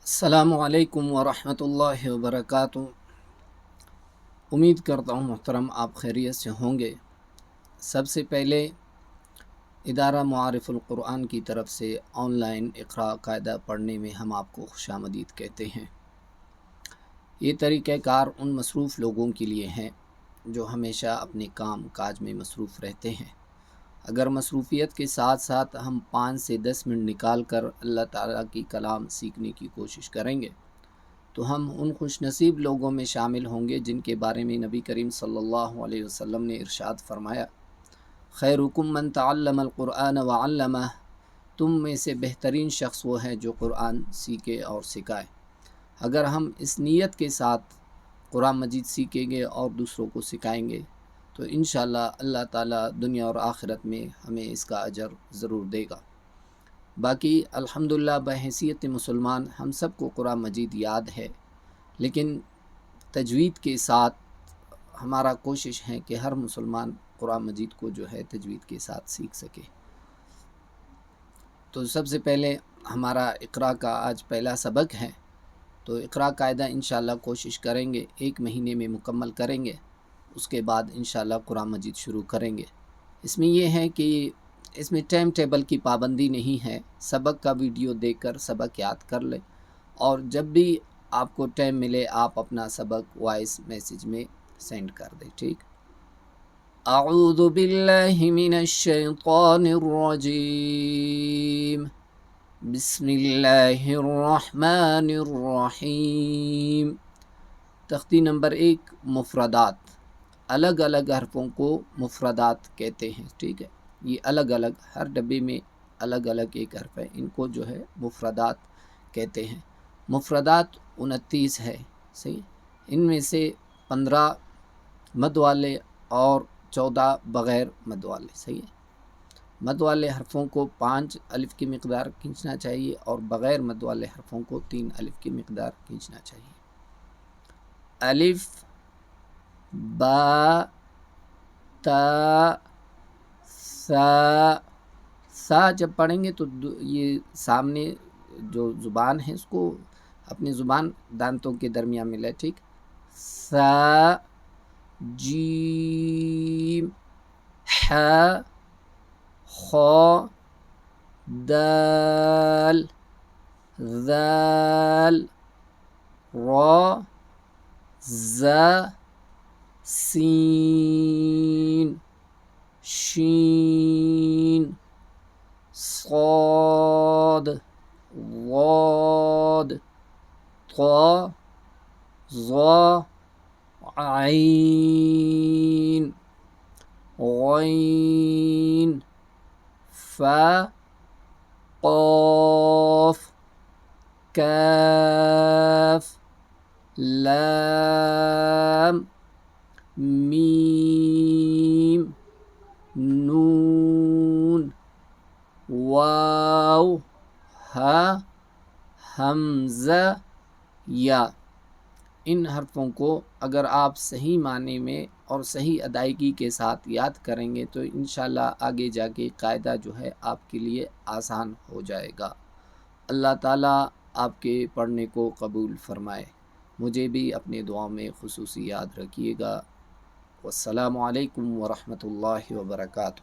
السلام علیکم ورحمۃ اللہ وبرکاتہ۔ امید کرتا ہوں محترم آپ خیریت سے ہوں گے۔ سب سے پہلے ادارہ معارف القرآن کی طرف سے آن لائن اقراء قاعدہ پڑھنے میں ہم آپ کو خوش آمدید کہتے ہیں۔ یہ طریقہ کار ان مصروف لوگوں کے لیے ہیں جو ہمیشہ اپنے کام کاج میں مصروف رہتے ہیں۔ اگر مصروفیت کے ساتھ ساتھ ہم 5 سے 10 منٹ نکال کر اللہ تعالیٰ کی کلام سیکھنے کی کوشش کریں گے تو ہم ان خوش نصیب لوگوں میں شامل ہوں گے جن کے بارے میں نبی کریم صلی اللہ علیہ وسلم نے ارشاد فرمایا، خیرکم من تعلم القرآن وعلمہ، تم میں سے بہترین شخص وہ ہے جو قرآن سیکھے اور سکھائے۔ اگر ہم اس نیت کے ساتھ قرآن مجید سیکھیں گے اور دوسروں کو سکھائیں گے تو انشاءاللہ اللہ تعالیٰ دنیا اور آخرت میں ہمیں اس کا اجر ضرور دے گا۔ باقی الحمدللہ بحیثیت مسلمان ہم سب کو قرآن مجید یاد ہے، لیکن تجوید کے ساتھ ہمارا کوشش ہے کہ ہر مسلمان قرآن مجید کو جو ہے تجوید کے ساتھ سیکھ سکے۔ تو سب سے پہلے ہمارا اقراء کا آج پہلا سبق ہے، تو اقراء قاعدہ انشاءاللہ کوشش کریں گے 1 مہینے میں مکمل کریں گے، اس کے بعد انشاءاللہ قرآن مجید شروع کریں گے۔ اس میں یہ ہے کہ اس میں ٹائم ٹیبل کی پابندی نہیں ہے، سبق کا ویڈیو دیکھ کر سبق یاد کر لیں، اور جب بھی آپ کو ٹائم ملے آپ اپنا سبق وائس میسیج میں سینڈ کر دیں، ٹھیک؟ اعوذ باللہ من الشیطان الرجیم، بسم اللہ الرحمن الرحیم۔ تختی نمبر 1، مفردات۔ الگ الگ حرفوں کو مفردات کہتے ہیں، ٹھیک ہے؟ یہ الگ الگ ہر ڈبے میں الگ الگ ایک حرف ہے، ان کو جو ہے مفردات کہتے ہیں۔ مفردات 29 ہے، صحیح؟ ان میں سے 15 مد والے اور 14 بغیر مد والے، صحیح ہے؟ مد والے حرفوں کو 5 الف کی مقدار کھینچنا چاہیے اور بغیر مد والے حرفوں کو 3 الف کی مقدار کھینچنا چاہیے۔ الف، با، تا، سا۔ سا جب پڑھیں گے تو یہ سامنے جو زبان ہے اس کو اپنی زبان دانتوں کے درمیان ملے، ٹھیک؟ سا، جیم، ح، خ، دال، ذال، را، ز، سین، شین، صاد، ضاد، طا، ظا، عین، غین، فا، قاف، کاف، لام، میم، نون، واو، ہا، حمزہ، یا۔ ان حرفوں کو اگر آپ صحیح معنی میں اور صحیح ادائیگی کے ساتھ یاد کریں گے تو انشاءاللہ آگے جا کے قاعدہ جو ہے آپ کے لیے آسان ہو جائے گا۔ اللہ تعالیٰ آپ کے پڑھنے کو قبول فرمائے۔ مجھے بھی اپنے دعاؤں میں خصوصی یاد رکھیے گا۔ والسلام علیکم ورحمۃ اللہ وبرکاتہ۔